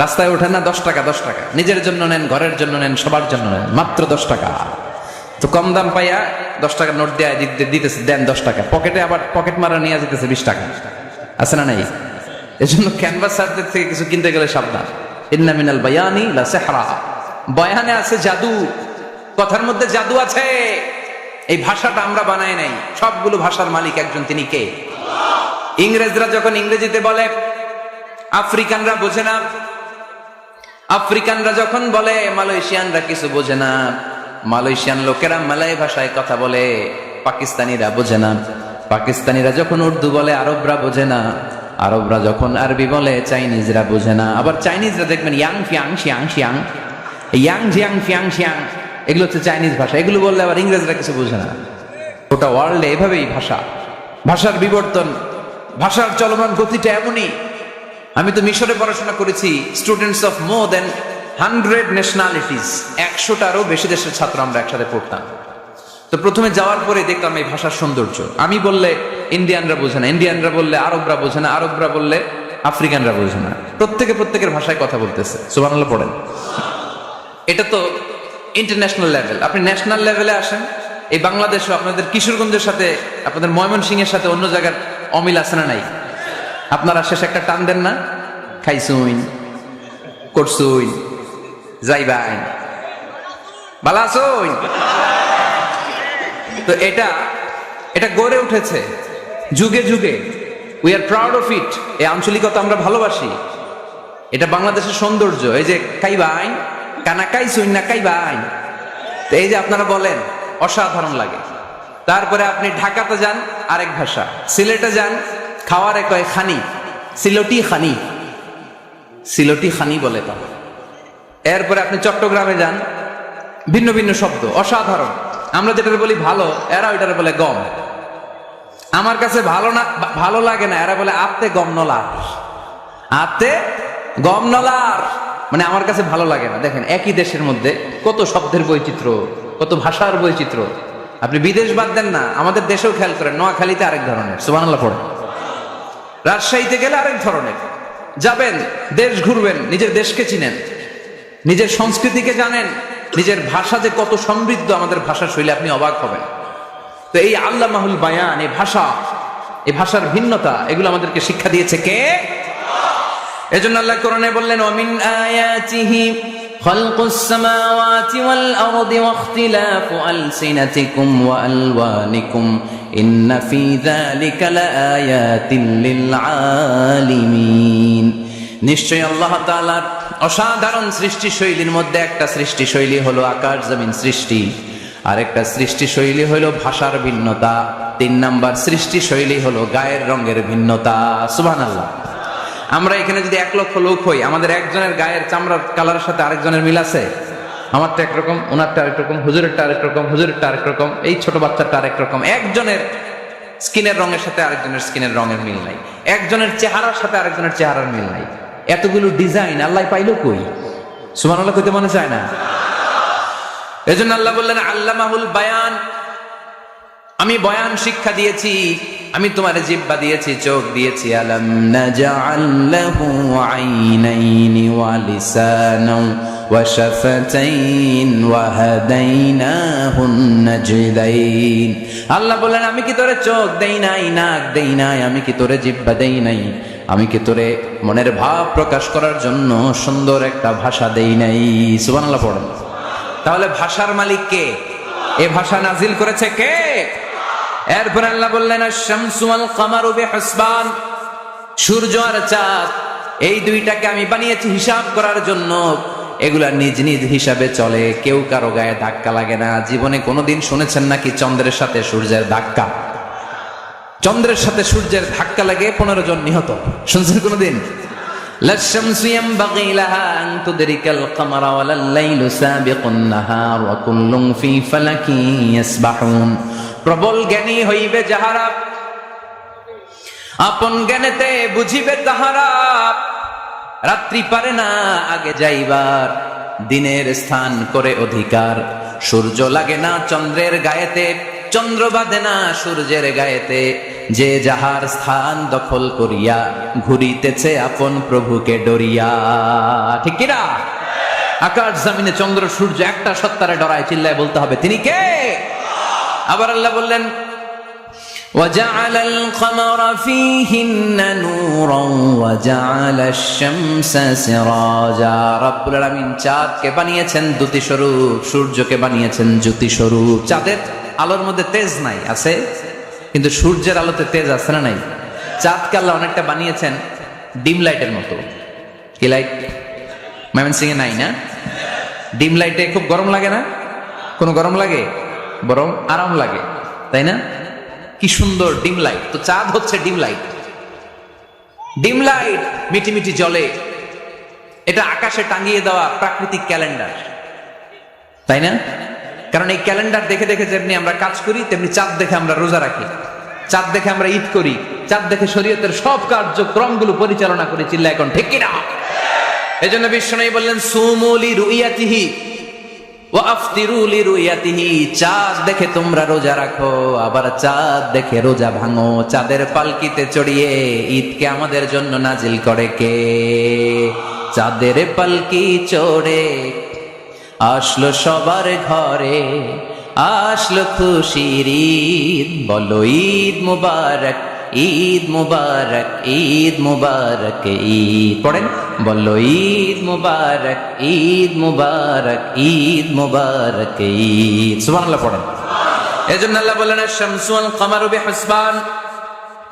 S1: রাস্তায় ওঠেন না 10 টাকা 10 টাকা, নিজের জন্য নেন, ঘরের জন্য নেন, সবার জন্য নেন, মাত্র 10 টাকা। তো কম দাম পাইয়া 10 টাকা নোট দেয়া দিতেছে, দেন 10 টাকা, পকেটে আবার পকেট মারা নিয়ে যেতেছে 20 টাকা। আছে না নাই? এজন্য ক্যানভাসারদের থেকে কিছু কিনতে গেলে সাবধান। ইন্না মিনাল বায়ানি লা সিহরা। বয়ানে আছে জাদু, কথার মধ্যে জাদু আছে। এই ভাষাটা আমরা বানাই নাই, সবগুলো ভাষার মালিক একজন, তিনি কে? ইংরেজরা যখন ইংরেজিতে বলে, আফ্রিকানরা বোঝে না। আফ্রিকানরা যখন বলে, মালয়েশিয়ানরা কিছু বোঝে না। মালয়েশিয়ান লোকেরা মালয় ভাষায় কথা বলে, পাকিস্তানিরা বোঝে না। পাকিস্তানিরা যখন উর্দু বলে আরবরা বোঝে না। আরবরা যখন আরবি বলে চাইনিজরা বোঝে না। আবার চাইনিজরা দেখবেন ইয়াং ফিয়াং শিয়াং শিয়াং, ইয়াং জিয়াং ফিয়াং শিয়াং, এগুলো হচ্ছে চাইনিজ ভাষা। এগুলো বললে আবার ইংরেজরা কিছু বোঝে না। গোটা ওয়ার্ল্ডে এভাবেই ভাষার বিবর্তন, ভাষার চলমান গতিটা এমনই। আমি তো মিশরে পড়াশোনা করেছি, students of more than 100 nationalities, 100টারও বেশি দেশের ছাত্র আমরা একসাথে পড়তাম। তো প্রথমে যাওয়ার পরে দেখলাম এই ভাষার সৌন্দর্য। আমি বললে ইন্ডিয়ানরা বোঝে না, ইন্ডিয়ানরা বললে আরবরা বোঝে না, আরবরা বললে আফ্রিকানরা বোঝে না। প্রত্যেকের ভাষায় কথা বলতেছে। সুবহানাল্লাহ পড়েন। এটা তো ইন্টারন্যাশনাল লেভেল। আপনি ন্যাশনাল লেভেলে আসেন, এই বাংলাদেশও আপনাদের কিশোরগঞ্জের সাথে, আপনাদের ময়মনসিংহের সাথে অন্য জায়গার অমিল আছে না নাই? আপনারা শেষে একটা টান দেন না, খাইছুইন, করছুইন, যাইবাইন, ভালো আছুইন। তো এটা গড়ে উঠেছে যুগে যুগে। We are proud of it. এই আঞ্চলিকতা আমরা ভালোবাসি। এটা বাংলাদেশের সৌন্দর্য। এই যে কাইবাইন, কানা কাইছুইন না কাইবাইন, তো এই যে আপনারা বলেন, অসাধারণ লাগে। তারপরে আপনি ঢাকাতে যান, আরেক ভাষা। সিলেটে যান, খাওয়ারে কয় খানি, সিলটি খানি, সিলটি খানি বলে তা। এরপরে আপনি চট্টগ্রামে যান, ভিন্ন ভিন্ন শব্দ, অসাধারণ। আমরা যেটা বলি ভালো, এরা ওইটারে বলে গম। আমার কাছে ভালো লাগে না, এরা বলে আত্তে গম নলার, আত্তে গম নলার, মানে আমার কাছে ভালো লাগে না। দেখেন একই দেশের মধ্যে কত শব্দের বৈচিত্র্য, কত ভাষার বৈচিত্র্য। আপনি বিদেশ বাদ দেন না, আমাদের দেশেও খেয়াল করেন, নোয়াখালীতে আরেক ধরনের, সুবহানাল্লাহ পড়েন। রাজশাহীতে গেলে আরেক ধরনের। যাবেন, দেশ ঘুরবেন, নিজের দেশকে চিনেন, নিজের সংস্কৃতিকে জানেন, নিজের ভাষা যে কত সমৃদ্ধ, আমাদের ভাষা শৈলী, আপনি অবাক হবেন। তো এই আল্লামাহুল বায়ান, এই ভাষার ভিন্নতা, এগুলো আমাদেরকে শিক্ষা দিয়েছে কে? এজন্য আল্লাহ কোরআনে বললেন, ওয়ামিন আয়াতিহি খালকুস সামাওয়াতি ওয়াল আরদি ওয়াখতিলাফু আলসিনাতিকুম ওয়া আলওয়ানিকুম ইন্না ফি যালিকা লাআয়াতিন লিল আলিমিন। নিশ্চয়ই আল্লাহ তাআলার অসাধারণ সৃষ্টি শৈলীর মধ্যে একটা সৃষ্টি শৈলী হলো আকাশ জমিন সৃষ্টি, আর একটা সৃষ্টি শৈলী হলো ভাষার ভিন্নতা, 3 নাম্বার সৃষ্টি শৈলী হলো গায়ের রঙের ভিন্নতা। সুবহানাল্লাহ। আমরা এখানে যদি 1 লক্ষ লোক হই, আমাদের একজনের গায়ের চামড়ার কালারের সাথে আরেকজনের মিল আছে? আমারটা একরকম, ওনারটা আরেক রকম, হুজুরেরটা আরেক রকম, হুজুরেরটা আরেক রকম, এই ছোট বাচ্চাটা আরেক রকম। একজনের স্কিনের রঙের সাথে আরেকজনের স্কিনের রঙের মিল নাই, একজনের চেহারার সাথে আরেকজনের চেহারার মিল নাই। এতগুলো ডিজাইন আল্লাহ পাইলো কই? সুবহানাল্লাহ কইতে মনে চায় না? এজন্য আল্লাহ বললেন আল্লামাহুল বায়ান, আমি বয়ান শিক্ষা দিয়েছি, আমি তোমার জিহ্বা দিয়েছি, চোখ দিয়েছি। আলাম নাজআল লাহু আইনাইনি ওয়া লিসানান ওয়া শাফাতাইন ওয়া হাদাইনাহুন নাজদাইন। আল্লাহ বলেন, আমি কি তোরে চোখ দেই নাই, নাক দেই নাই, আমি কি তোরে জিহ্বা দেই নাই, আমি কি তোরে মনের ভাব প্রকাশ করার জন্য সুন্দর একটা ভাষা দেই নাই? সুবহানাল্লাহ পড়েন। তাহলে ভাষার মালিক কে? এই ভাষা নাজিল করেছে কে? এরপর আল্লাহ বললেন, আশ-শামসু ওয়াল কামারু বিহিসবান, সূর্য আর চাঁদ, এই দুইটাকে আমি বানিয়েছি হিসাব করার জন্য। এগুলা নিজ নিজ হিসাবে চলে, কেউ কারো গায়ে ধাক্কা লাগে না। জীবনে কোনোদিন শুনেছেন নাকি চন্দ্রের সাথে সূর্যের ধাক্কা? চন্দ্রের সাথে সূর্যের ধাক্কা লাগে 15 জন নিহত, শুনছেন কোনোদিন? লাশ-শামসু ইয়ানবাগি লাহা আন তুদরিকাল কামারা ওয়ালাল লাইলু সাবিকুন নাহার ওয়া কুল্লুন ফি ফালাকিন ইয়াসবাহুন। প্রবল জ্ঞানী হইবে যাহারা, আপন জ্ঞানেতে বুঝিবে তাহারা। রাত্রি পারে না আগে যাইবার, দিনের স্থান করে অধিকার। সূর্য লাগে না চন্দ্রের গায়েতে, চন্দ্র বাঁধে না সূর্যের গায়েতে। যে যাহার স্থান দখল করিয়া ঘুরিতেছে আপন প্রভুকে ডরিয়া। ঠিক কিনা? আকাশ জমিনে চন্দ্র সূর্য একটা সত্তারে ডরায়, চিল্লায় বলতে হবে তিনি কে? আবার আল্লাহ বললেন, وَجَعَلَ الْقَمَرَ فِيهِنَّ نُورًا وَجَعَلَ الشَّمْسَ سِرَاجًا। রব্বুল আলামিন চাঁদকে বানিয়েছেন দ্যুতি স্বরূপ, সূর্যকে বানিয়েছেন জ্যোতি স্বরূপ। চাঁদের আলোর মধ্যে তেজ নাই, আছে, কিন্তু সূর্যের আলোতে তেজ আছে না নাই? চাঁদকে আল্লাহ অনেকটা বানিয়েছেন ডিম লাইটের মতো। কি লাইট? ময়মনসিংহে নাই না? ডিম লাইটে খুব গরম লাগে না? কোনো গরম লাগে? বরং আরাম লাগে, তাই না? কি সুন্দর ডিম লাইট। তো চাঁদ হচ্ছে ডিম লাইট। ডিম লাইট মিটি মিটি জ্বলে, এটা আকাশে টাঙিয়ে দেওয়া প্রাকৃতিক ক্যালেন্ডার, তাই না? কারণ এই ক্যালেন্ডার দেখে দেখে যেমনি আমরা কাজ করি, তেমনি চাঁদ দেখে আমরা রোজা রাখি, চাঁদ দেখে আমরা ঈদ করি, চাঁদ দেখে শরীয়তের সব কার্যক্রমগুলো পরিচালনা করি। চিল্লা এখন ঠিক কিনা? এই জন্য বিশ্বনবী বললেন সুমু লিরুইয়াতিহি ওয়া আফতিরু লিরুইয়াতিহি, চাঁদ দেখে তোমরা রোজা রাখো, আবার চাঁদ দেখে রোজা ভাঙো। চাঁদের পালকিতে চড়িয়ে ঈদকে আমাদের জন্য নাজিল করে কে? চাঁদের পালকি চড়ে আসলো সবার ঘরে, আসলো খুশির ঈদ, বলো ঈদ মুবারক, ঈদ মুবারক, ঈদ মুবারক, ঈদ পড়েন, বলো ঈদ মুবারক, ঈদ মুবারক, ঈদ মুবারক, ঈদ। সুবহানাল্লাহ পড়েন। এজন্য আল্লাহ বলেন আশ-শামসু ওয়াল কামারু বিহুসবান,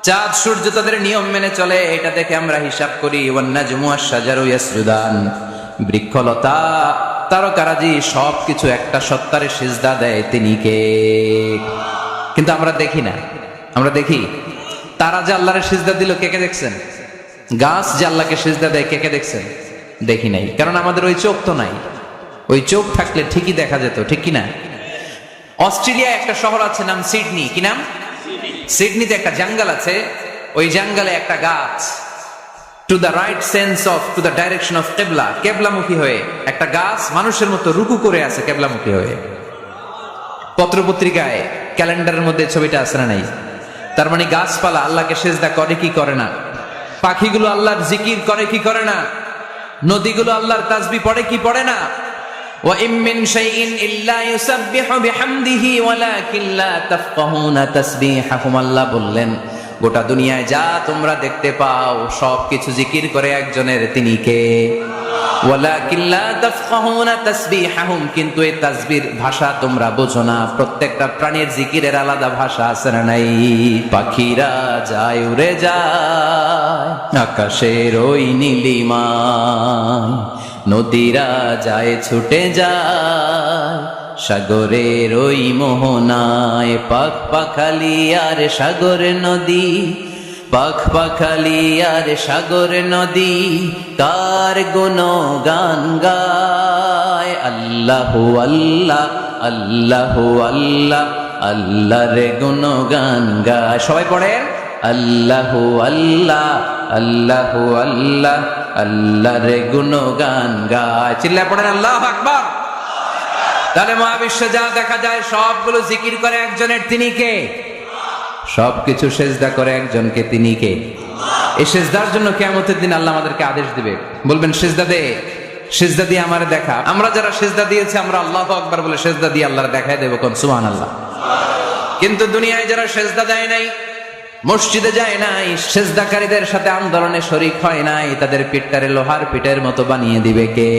S1: চাঁদ সূর্য তাদের নিয়ম মেনে চলে, এটা দেখে আমরা হিসাব করি। ওয়ান নাজমু ওয়াশ-শাজারু ইয়াসজুদান, বৃক্ষলতা তারকারাজি সবকিছু একটা সত্তারে সিজদা দেয়, তিনি কে? কিন্তু আমরা দেখি না। আমরা দেখি তারা যে আল্লাহরে সিজদা দিল, কে কে দেখছেন? গাছ যে আল্লাহকে সিজদা দেয়, কে কে দেখছেন? দেখি নাই, কারণ আমাদের ওই চোখ তো নাই। ওই চোখ থাকলে ঠিকই দেখা যেত, ঠিক কিনা? অস্ট্রেলিয়া একটা শহর আছে নাম সিডনি। কি নাম? সিডনিতে একটা জঙ্গল আছে, ওই জঙ্গলে একটা গাছ to the right sense of to the direction of কেবলা, কেবলামুখী হয়ে একটা গাছ মানুষের মতো রুকু করে আছে কেবলামুখী হয়ে। পত্রপত্রিকায় ক্যালেন্ডারের মধ্যে ছবিটা আছে না নাই? তার মানে গাছপালা আল্লাহকে সিজদা করে কি করে না? পাখিগুলো আল্লাহর জিকির করে কি করে না? নদীগুলো আল্লাহর তাসবিহ পড়ে কি পড়ে না? ওয়া ইম মিন শাইইন ইল্লা ইউসাব্বিহু বিহামদিহি ওয়ালাকিন লা তাফকাহুনা তাসবিহাহুম। আল্লাহ বললেন গোটা দুনিয়ায় যা তোমরা দেখতে পাও সবকিছু জিকির করে একজনের, তিনি কে? ওয়ালাকিন লা তাফকাহুনা তাসবিহাহুম, কিন্তু এই তাসবিহর ভাষা তোমরা বোঝো না। প্রত্যেকটা প্রাণীর জিকিরের আলাদা ভাষা আছে না নাই? পাখিরা যায় উড়ে যায় আকাশের ওই নীলিমায়, নদীরা যায় ছুটে যায় সাগরের ওই মোহনায়। পাখ পাখালি আর সাগর নদী, পাখ পাখালি আর সাগর নদী, কার গুণগান গায়? আল্লাহু আল্লাহ, আল্লাহু আল্লাহ, আল্লাহর গুণগান গায়। সবাই পড়েন আল্লাহু আল্লাহ, আল্লাহু আল্লাহ, আল্লাহর গুণগান গায়। চিল্লায় পড়েন আল্লাহু আকবার। তাহলে মহাবিশ্বে যা দেখা যায় সবগুলো জিকির করে একজনের, তিনি কে? সবকিছু সেজদা করে একজনকে, তিনি কে? এই সেজদার জন্য কিয়ামতের দিন আল্লাহ আমাদেরকে আদেশ দিবে, বলবেন সেজদা দে, সেজদা দিয়ে আমারে দেখা। আমরা যারা সেজদা দিয়েছি আমরা আল্লাহু আকবার বলে সেজদা দিয়ে আল্লাহর দেখায় দেব, কোন সুবহানাল্লাহ। কিন্তু দুনিয়ায় যারা সেজদা দেয় নাই, মসজিদে যায় নাই, সেজদাকারীদের সাথে আন্দোলনে শরীক হয় নাই, তাদের পিঠটারে লোহার পিঠের মতো বানিয়ে দিবে কে?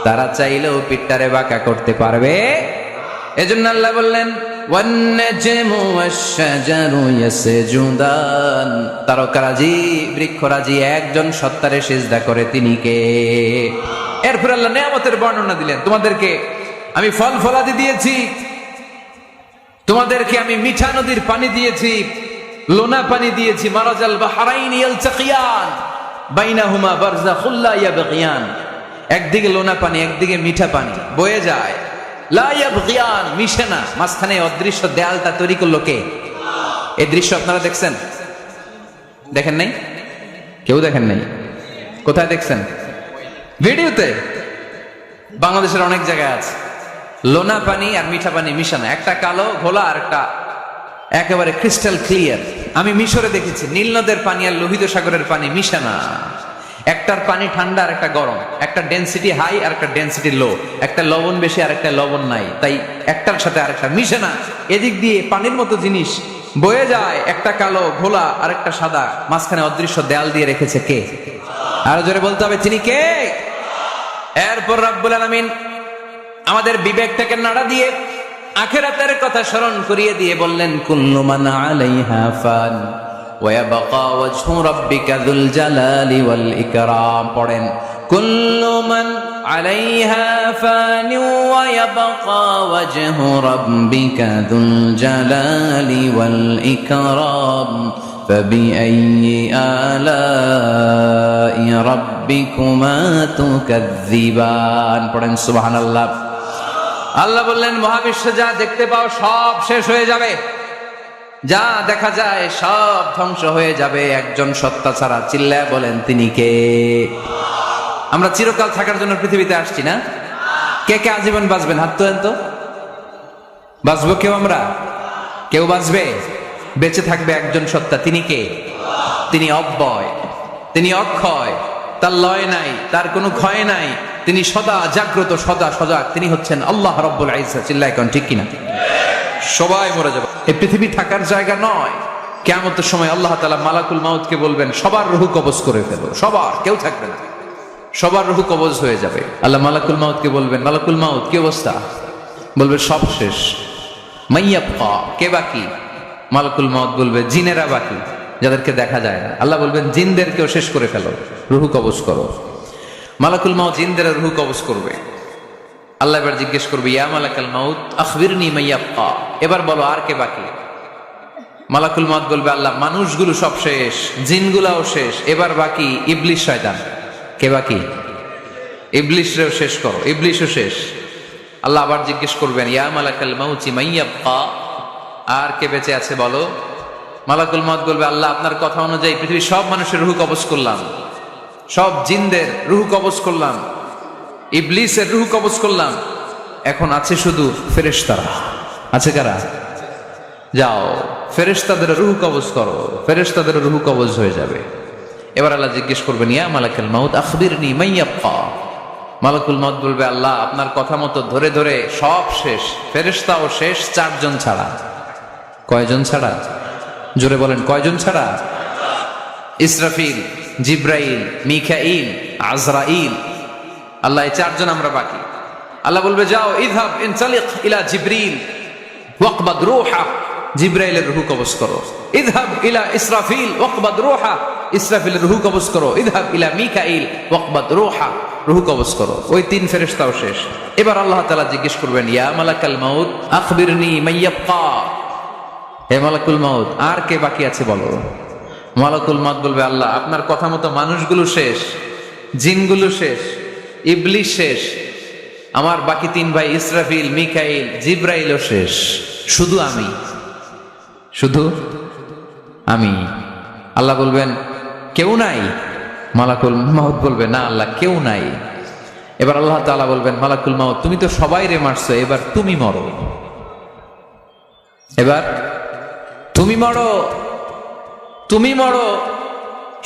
S1: তারা চাইলেও পিঠটারে বাঁকা করতে পারবে? এজন্য আল্লাহ বললেন ওয়ান নাজমু ওয়াশ-শাজারু ইয়াসজুদান, তারকারাজি বৃক্ষরাজি একজন সত্তারে সিজদা করে, তিনি কে? এরপর আল্লাহ নিয়ামতের বর্ণনা দিলেন, তোমাদেরকে আমি ফল ফলাদি দিয়েছি, তোমাদেরকে আমি মিঠা নদীর পানি দিয়েছি, লোনা পানি দিয়েছি, মারাজাল বাহরাইন ইয়ালতাকিয়ান বাইনাহুমা বারযাখুল লা ইয়াবগিয়ান, একদিকে লোনা পানি একদিকে মিঠা পানি বয়ে যায়, লা ইয়াবগিয়ান মিশে না, মাঝখানে অদৃশ্য দেয়ালটা তৈরি করলো কে? এই দৃশ্য আপনারা দেখছেন? দেখেন নাই? কেউ দেখেন নাই? কোথায় দেখছেন? ভিডিওতে। বাংলাদেশের অনেক জায়গায় আছে লোনা পানি আর মিঠা পানি মিশানো, একটা কালো ঘোলা আর একটা একেবারে ক্রিস্টাল ক্লিয়ার। আমি মিশরে দেখেছি নীল নদের পানি আর লোহিত সাগরের পানি মিশানা, একটার পানি ঠান্ডা আর একটা গরম, একটা ডেনসিটি হাই আর একটা ডেনসিটি লো, একটা লবণ বেশি আর একটা লবণ নাই, তাই একটার সাথে আরেকটা মিশে না। এদিক দিয়ে পানির মতো জিনিস বয়ে যায়, একটা কালো ঘোলা আর একটা সাদা, মাঝখানে অদৃশ্য দেয়াল দিয়ে রেখেছে কে? আরো জোরে বলতে হবে, তিনি কে? এরপর রব্বুল আলামিন আমাদের বিবেকটাকে নাড়া দিয়ে আখিরাতের কথা স্মরণ করিয়ে দিয়ে বললেন কুল্লু মান আলাইহা ফান ওয়া ইয়াবকা ওয়াজহু রাব্বিকা যুল জালালি ওয়াল ইকরাম। পড়েন কুল্লু মান عليها فان ويبقى وجه ربك ذو الجلال والإكرام فبأي آلاء ربكما تكذبان পড়েন সুবহানাল্লাহ। আল্লাহ বললেন মহাবিশ্বে যা দেখতে পাও সব শেষ হয়ে যাবে, যা দেখা যায় সব ধ্বংস হয়ে যাবে একজন সত্তা ছাড়া। চিল্লায় বলেন তিনি কে? আমরা চিরকাল থাকার জন্য পৃথিবীতে আসছি না? কে কে আজীবন বাঁচবেন? হাত তোলেন তো। বাঁচবো কেউ? আমরা কেউ বাঁচবে? বেঁচে থাকবে একজন সত্তা, তিনি কে? তিনি অব্যয়, তিনি অক্ষয়, তার লয় নাই, তার কোনো ক্ষয় নাই, তিনি সদা জাগ্রত, সদা সজাগ, তিনি হচ্ছেন আল্লাহ রাব্বুল ইজ্জত। চিল্লায় কোন ঠিক কিনা? সবাই মরে যাবে, এই পৃথিবী থাকার জায়গা নয়। কিয়ামতের সময় আল্লাহ তাআলা মালাকুল মাউতকে বলবেন সবার রূহ কবজ করে ফেলো, সবার, কেউ থাকবে না, সবার রূহ কবজ হয়ে যাবে। আল্লাহ মালাকুল মাউতকে বলবেন মালাকুল মাউত কি অবস্থা? বলবে সব শেষ। মাইয়াবকা, কে বাকি? মালাকুল মাউত বলবে জিনেরা বাকি, যাদেরকে দেখা যায় না। আল্লাহ বলবেন জিনদেরকেও শেষ করে ফেলো, রূহ কবজ করো। মালাকুল মাউত জিনদের রূহ কবজ করবে। আল্লাহ এবার জিজ্ঞেস করবে ইয়া মালাকাল মাউত আখবিরনি মাইয়াবকা, এবার বলো আর কে বাকি? মালাকুল মাউত বলবে আল্লাহ মানুষগুলো সব শেষ, জিনগুলাও শেষ, এবার বাকি ইবলিস শয়তান। কে বাকি? ইবলিসরেও শেষ করো, ইবলিসও শেষ। আল্লাহ আবার জিজ্ঞেস করবেন ইয়া মালাকাল মাউতি মাইয়াবকা, আর কে বেঁচে আছে বলো? মালাকুল মাউত বলবে আল্লাহ আপনার কথা অনুযায়ী পৃথিবীর সব মানুষের রূহ কবজ করলাম, সব জিনদের রূহ কবজ করলাম, ইবলিসের রূহ কবজ করলাম, এখন আছে শুধু ফেরেশতারা। আছে কারা? যাও ফেরেশতাদের রূহ কবজ করো, ফেরেশতাদের রূহ কবজ হয়ে যাবে। এবার আল্লাহ জিজ্ঞেস করবেন ইয়া মালাকাল মাউত আখবিরনি মাইয়াবকা। মালাকুল মাউত বলবে আল্লাহ আপনার কথা মতো ধরে ধরে সব শেষ, ফেরেশতাও শেষ, চারজন ছাড়া। কয়জন ছাড়া? জোরে বলেন কয়জন ছাড়া? ইসরাফিল, জিব্রাইল, মিকাইল, আজরাইল। আল্লাহ এই চারজন আমরা বাকি। আল্লাহ বলবে যাও ইযহাব ইনতালিক ইলা জিবরিল ওয়াকবাদ রূহা, জিব্রাইলের রূহ কবজ করো। ইযহাব ইলা ইসরাফিল ওয়াকবাদ রূহা, ইসরাফিলের রূহ কবজ করো। ইযহাব ইলা মিকাইল ওয়াকবাদ রূহা, রূহ কবজ করো। ওই তিন ফেরেশতাও শেষ। এবার আল্লাহ তাআলা জিজ্ঞেস করবেন ইয়া মালাকাল মাউত আখবিরনি মাইয়াবকা, হে মালাকুল মাউত আর কে বাকি আছে বলো? মালাকুল মাউত বলবে আল্লাহ আপনার কথা মতো মানুষগুলো শেষ, জিনগুলো শেষ, ইবলিস শেষ, আমার বাকি তিন ভাই ইসরাফিল, মিকাইল, জিব্রাইলও শেষ, শুধু আমি, শুধু আমি। আল্লাহ বলবেন কেউ নাই? মালাকুল মাউত বলবে না আল্লাহ কেউ নাই। এবার আল্লাহ তাআলা বলবেন মালাকুল মাউত তুমি তো সবাই রে মারছো, এবার তুমি মরো, এবার তুমি মরো, তুমি মরো।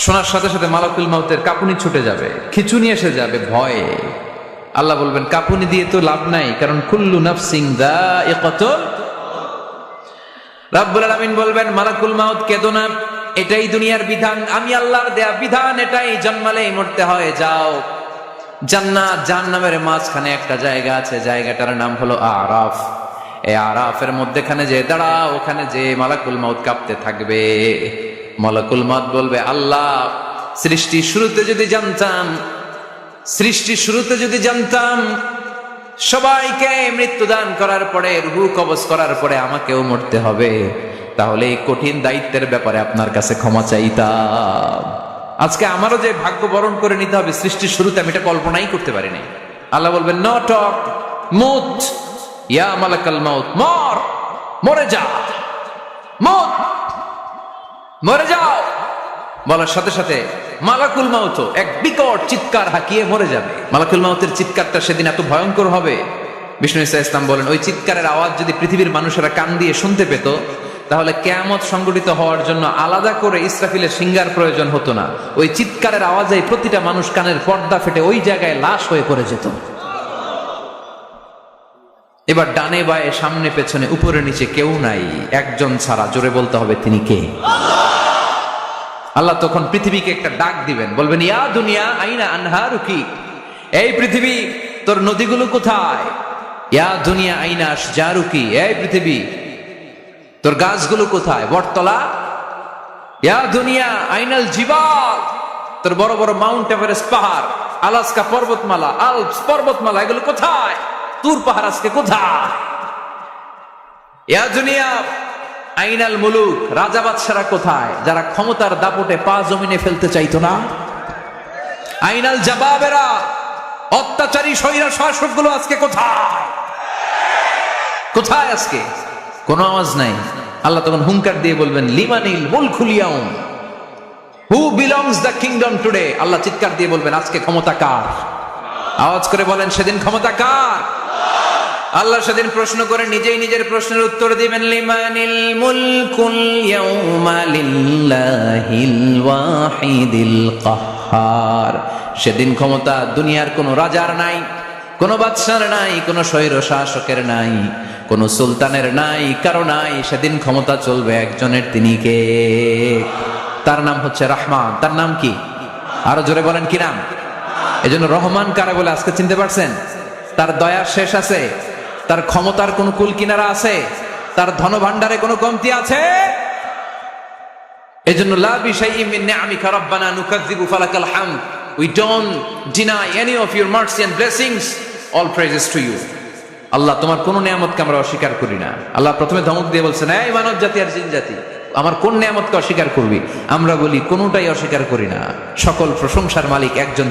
S1: শোনার সাথে সাথে মালাকুল মাউতের কাঁপুনি ছুটে যাবে, খিঁচুনি এসে যাবে ভয়ে। আল্লাহ বলবেন কাঁপুনি দিয়ে তো লাভ নাই, কারণ কুল্লু নাফসিন যায়িকাতুল। রাব্বুল আলামিন বলবেন মালাকুল মাউত কেঁদো না, এটাই দুনিয়ার বিধান, আমি আল্লাহর দেয়া বিধান, এটাই, জন্মালেই মরতে হয়। যাও জান্নাত জাহান্নামের মাঝখানে একটা জায়গা আছে, জায়গাটার নাম হলো আরাফ। এই আরাফের মধ্যেখানে যে দাঁড়াও, ওখানে যে মালাকুল মাউত কাঁপতে থাকবে। মালাকুল মাউত বলবে আল্লাহ সৃষ্টির শুরুতে যদি জানতাম, সৃষ্টির শুরুতে যদি জানতাম সবাইকে মৃত্যুদান করার পরে, রূহ কবজ করার পরে আমাকেও মরতে হবে, তাহলে এই কঠিন দায়িত্বের ব্যাপারে আপনার কাছে ক্ষমা চাইতাম। আজকে আমারও যে ভাগ্য বরণ করে নিতে হবে সৃষ্টির শুরুতে, আমি এটা কল্পনাই করতে পারিনি। আল্লাহ বলবেন নো টক, মুত ইয়া মালাকাল মাউত, মর, মরে যা, মুত, মরে যাও। বলার সাথে সাথে মালাকুল মাউত এক বিকট চিৎকার হাঁকিয়ে মরে যাবে। মালাকুল মাউতের চিৎকারটা সেদিন এত ভয়ঙ্কর হবে, বিষ্ণু ঈসা ইসলাম বলেন ওই চিৎকারের আওয়াজ যদি পৃথিবীর মানুষেরা কান দিয়ে শুনতে পেত, তাহলে কিয়ামত সংগঠিত হওয়ার জন্য আলাদা করে ইসরাফিলের সিঙ্গার প্রয়োজন হতো না। ওই চিৎকারের আওয়াজে প্রতিটা মানুষ কানের পর্দা ফেটে ওই জায়গায় লাশ হয়ে পড়ে যেত। এবার ডানে বায়ে সামনে পেছনে উপরে নিচে কেউ নাই, একজন ছাড়া। জোরে বলতে হবে তিনি কে? আল্লাহ তখন পৃথিবীকে একটা ডাক দিবেন, বলবেন ইয়া দুনিয়া আইনা আনহারুকি, এই পৃথিবী তোর নদীগুলো কোথায়? ইয়া দুনিয়া আইনা আশজারুকি, এই পৃথিবী তোর গাছগুলো কোথায়? বটতলা। ইয়া দুনিয়া আইনাল জিবাল, তোর বড় বড় মাউন্ট এভারেস্ট পাহাড়
S2: আলাস্কা পর্বতমালা, আলপস পর্বতমালা, এগুলো কোথায়? তুর পাহাড় আজকে কোথায়? ইয়া দুনিয়া আইনাল মুলুক, রাজা বাদশারা কোথায় যারা ক্ষমতার দাপটে পা জমিনে ফেলতে চাইতো না? আইনাল জাবাবেরা, অত্যাচারী স্বৈরা শাসকগুলো আজকে কোথায়? কোথায় আজকে? কোনো আওয়াজ নাই। আল্লাহ তখন হুঙ্কার দিয়ে বলবেন, লিমানিল মুলকুল ইয়াউম, who belongs the kingdom today. আল্লাহ চিৎকার দিয়ে বলবেন, আজকে ক্ষমতা কার? আওয়াজ করে বলেন, সেদিন ক্ষমতা কার? আল্লাহ সেদিন প্রশ্ন করে নিজেই নিজের প্রশ্নের উত্তর দিবেন, লিমানিল মুলকুল ইয়াউমা লিল্লাহিল ওয়াহিদিল কাহ্হার। সেদিন ক্ষমতা দুনিয়ার কোনো রাজার নাই, কোনো বাদশার নাই, কোনো স্বৈর শাসকের নাই, কোনো সুলতানের নাই, কারো নাই। সেদিন ক্ষমতা চলবে একজনের, তিনি কে? তার নাম হচ্ছে রহমান। তার নাম কি? আরো জোরে বলেন, কি নাম? এজন্য রহমান কারে বলে আজকে চিনতে পারছেন? তার দয়ার শেষ আছে? তার ক্ষমতার কোন কুল কিনারা আছে? তার ধন ভান্ডারে কোনো কমতি আছে? এজন্য লা বিশাইইন মিন নিআমিকা রাব্বানা নুকাযযিবু ফালাকাল হামদ, we don't deny any of your mercy and blessings, all praises to you। আল্লাহ, তোমার কোন নিয়ামতকে আমরা অস্বীকার করি না। আল্লাহ প্রথমে ধমক দিয়ে বলছেন, এই মানব জাতি আর জিন জাতি, আমার কোন নিয়ামতকে অস্বীকার করবি? আমরা বলি কোনটাই অস্বীকার করি না। সকল প্রশংসার মালিক একজন।